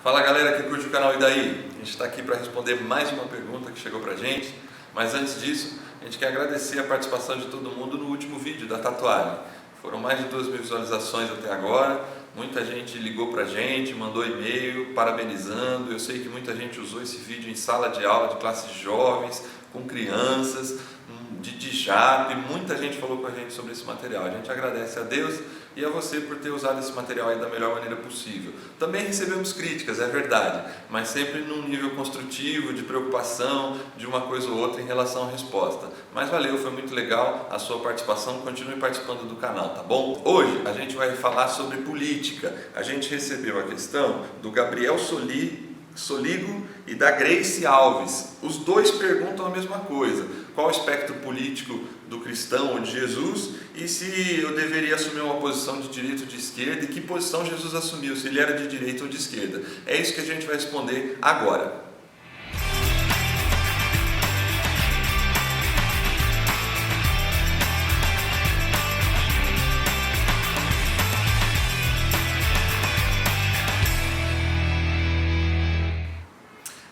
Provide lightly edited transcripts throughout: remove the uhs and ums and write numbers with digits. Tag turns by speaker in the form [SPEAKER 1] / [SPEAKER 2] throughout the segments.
[SPEAKER 1] Fala galera que curte o canal E Daí? A gente está aqui para responder mais uma pergunta que chegou pra gente, mas antes disso, a gente quer agradecer a participação de todo mundo no último vídeo da tatuagem. Foram mais de 2.000 visualizações até agora, muita gente ligou pra gente, mandou e-mail parabenizando. Eu sei que muita gente usou esse vídeo em sala de aula de classes jovens, com crianças, de JAP, muita gente falou com a gente sobre esse material. A gente agradece a Deus e a você por ter usado esse material aí da melhor maneira possível. Também recebemos críticas, é verdade, mas sempre num nível construtivo, de preocupação, de uma coisa ou outra em relação à resposta. Mas valeu, foi muito legal a sua participação, continue participando do canal, tá bom? Hoje a gente vai falar sobre política. A gente recebeu a questão do Gabriel Soligo e da Grace Alves. Os dois perguntam a mesma coisa: qual o espectro político do cristão ou de Jesus, e se eu deveria assumir uma posição de direita ou de esquerda, e que posição Jesus assumiu, se ele era de direita ou de esquerda. É isso que a gente vai responder agora.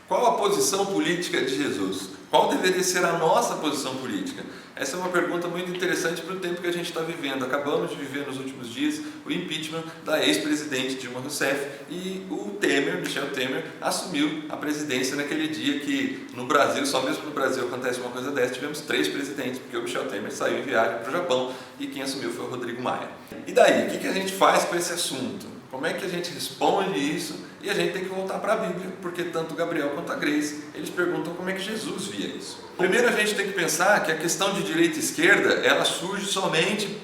[SPEAKER 1] Qual a posição política de Jesus? Qual deveria ser a nossa posição política? Essa é uma pergunta muito interessante para o tempo que a gente está vivendo. Acabamos de viver nos últimos dias o impeachment da ex-presidente Dilma Rousseff e o Michel Temer, assumiu a presidência naquele dia que no Brasil, só mesmo no Brasil acontece uma coisa dessa, tivemos 3 presidentes, porque o Michel Temer saiu em viagem para o Japão e quem assumiu foi o Rodrigo Maia. E daí, o que a gente faz com esse assunto? Como é que a gente responde isso? E a gente tem que voltar para a Bíblia, porque tanto o Gabriel quanto a Grace, eles perguntam como é que Jesus via isso. Primeiro a gente tem que pensar que a questão de direita e esquerda, ela surge somente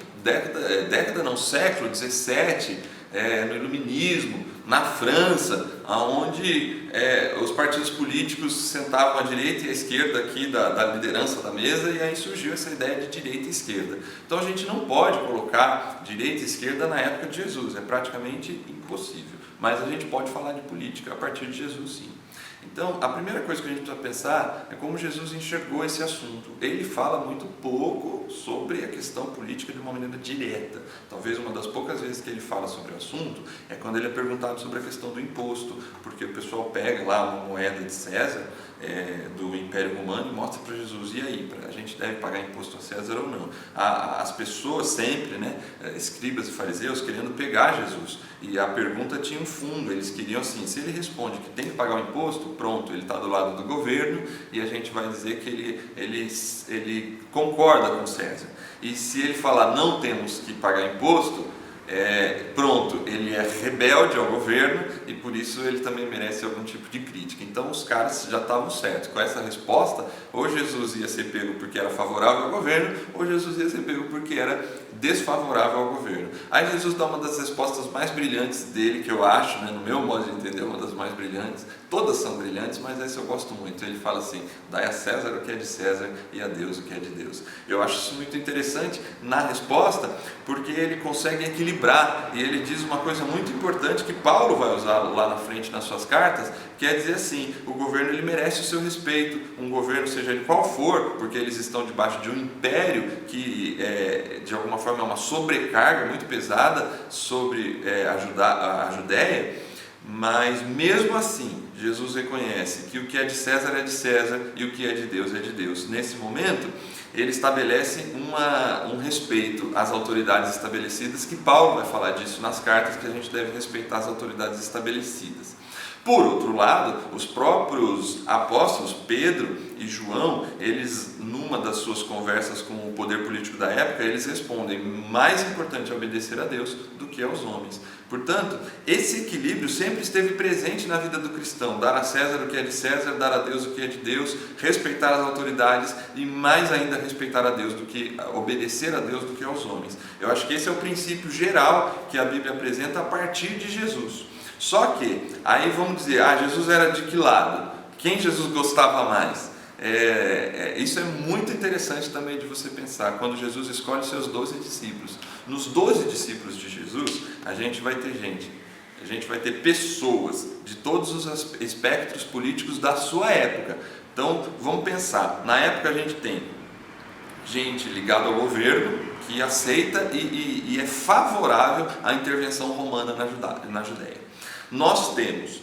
[SPEAKER 1] século XVII, no Iluminismo, na França, onde os partidos políticos sentavam à direita e à esquerda aqui da liderança da mesa, e aí surgiu essa ideia de direita e esquerda. Então a gente não pode colocar direita e esquerda na época de Jesus, é praticamente impossível, mas a gente pode falar de política a partir de Jesus, sim. Então, a primeira coisa que a gente precisa pensar é como Jesus enxergou esse assunto. Ele fala muito pouco sobre a questão política de uma maneira direta. Talvez uma das poucas vezes que ele fala sobre o assunto é quando ele é perguntado sobre a questão do imposto, porque o pessoal pega lá uma moeda de César, do Império Romano, e mostra para Jesus: e aí, a gente deve pagar imposto a César ou não? As pessoas sempre, escribas e fariseus, querendo pegar Jesus, e a pergunta tinha um fundo. Eles queriam assim: se ele responde que tem que pagar o imposto, pronto, ele está do lado do governo e a gente vai dizer que ele concorda com César. E se ele falar não temos que pagar imposto, pronto, ele é rebelde ao governo e por isso ele também merece algum tipo de crítica. Então os caras já estavam certos. Com essa resposta, ou Jesus ia ser pego porque era favorável ao governo, ou Jesus ia ser pego porque era desfavorável ao governo. Aí Jesus dá uma das respostas mais brilhantes dele, que eu acho, no meu modo de entender, uma das mais brilhantes. Todas são brilhantes, mas essa eu gosto muito. Ele fala assim: dai a César o que é de César e a Deus o que é de Deus. Eu acho isso muito interessante na resposta, porque ele consegue equilibrar, e ele diz uma coisa muito importante que Paulo vai usar lá na frente nas suas cartas, que é dizer assim: o governo ele merece o seu respeito, um governo seja ele qual for, porque eles estão debaixo de um império que de alguma forma é uma sobrecarga muito pesada sobre a Judéia, mas mesmo assim Jesus reconhece que o que é de César é de César e o que é de Deus é de Deus. Nesse momento ele estabelece um respeito às autoridades estabelecidas, que Paulo vai falar disso nas cartas, que a gente deve respeitar as autoridades estabelecidas. Por outro lado, os próprios apóstolos Pedro e João, eles, numa das suas conversas com o poder político da época, eles respondem: mais importante é obedecer a Deus do que aos homens. Portanto, esse equilíbrio sempre esteve presente na vida do cristão: dar a César o que é de César, dar a Deus o que é de Deus, respeitar as autoridades e mais ainda respeitar a Deus do que obedecer a Deus do que aos homens. Eu acho que esse é o princípio geral que a Bíblia apresenta a partir de Jesus. Só que, aí vamos dizer: Jesus era de que lado? Quem Jesus gostava mais? Isso é muito interessante também de você pensar, quando Jesus escolhe seus 12 discípulos. Nos 12 discípulos de Jesus, a gente vai ter pessoas de todos os espectros políticos da sua época. Então, vamos pensar, na época a gente tem gente ligada ao governo, que aceita e é favorável à intervenção romana na Judéia. Nós temos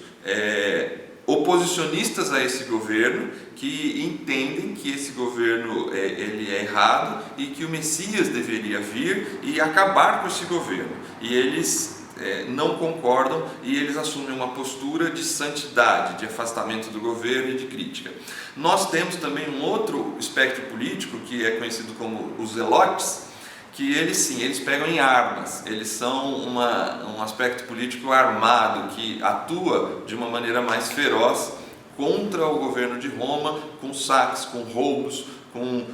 [SPEAKER 1] oposicionistas a esse governo, que entendem que esse governo ele é errado e que o Messias deveria vir e acabar com esse governo. E eles não concordam e eles assumem uma postura de santidade, de afastamento do governo e de crítica. Nós temos também um outro espectro político que é conhecido como os zelotes, que eles pegam em armas, eles são um aspecto político armado que atua de uma maneira mais feroz contra o governo de Roma, com saques, com roubos, com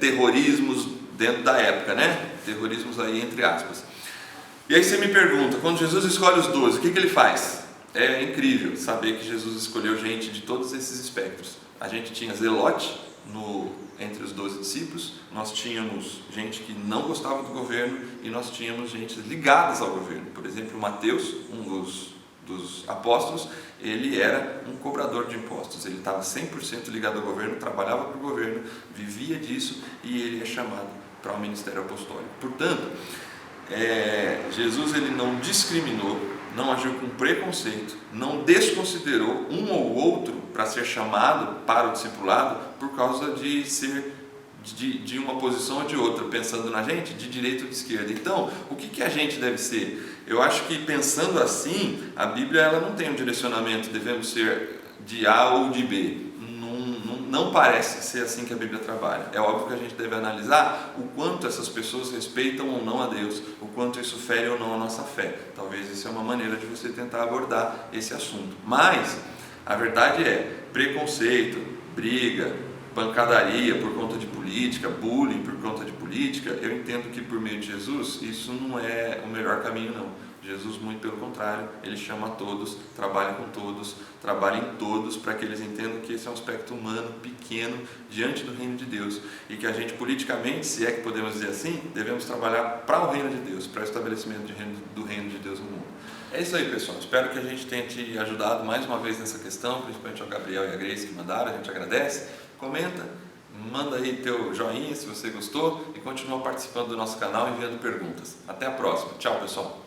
[SPEAKER 1] terrorismos dentro da época, né? Terrorismos aí entre aspas. E aí você me pergunta, quando Jesus escolhe os 12, o que ele faz? É incrível saber que Jesus escolheu gente de todos esses espectros. A gente tinha zelote entre os 12 discípulos, nós tínhamos gente que não gostava do governo e nós tínhamos gente ligadas ao governo. Por exemplo, Mateus, um dos apóstolos, ele era um cobrador de impostos, ele estava 100% ligado ao governo, trabalhava para o governo, vivia disso e ele é chamado para o ministério apostólico. Portanto, Jesus ele não discriminou, não agiu com preconceito, não desconsiderou um ou outro para ser chamado para o discipulado por causa de ser de uma posição ou de outra, pensando na gente, de direita ou de esquerda. Então, o que a gente deve ser? Eu acho que pensando assim, a Bíblia ela não tem um direcionamento, devemos ser de A ou de B. Não parece ser assim que a Bíblia trabalha. É óbvio que a gente deve analisar o quanto essas pessoas respeitam ou não a Deus, o quanto isso fere ou não a nossa fé. Talvez isso é uma maneira de você tentar abordar esse assunto. Mas a verdade é, preconceito, briga, pancadaria por conta de política, bullying por conta de política, eu entendo que por meio de Jesus isso não é o melhor caminho não. Jesus, muito pelo contrário, ele chama a todos, trabalha com todos, trabalha em todos para que eles entendam que esse é um aspecto humano, pequeno, diante do reino de Deus e que a gente politicamente, se é que podemos dizer assim, devemos trabalhar para o reino de Deus, para o estabelecimento do reino de Deus no mundo. É isso aí, pessoal, espero que a gente tenha te ajudado mais uma vez nessa questão, principalmente ao Gabriel e a Grace que mandaram, a gente agradece, comenta, manda aí teu joinha se você gostou e continua participando do nosso canal enviando perguntas. Até a próxima, tchau pessoal!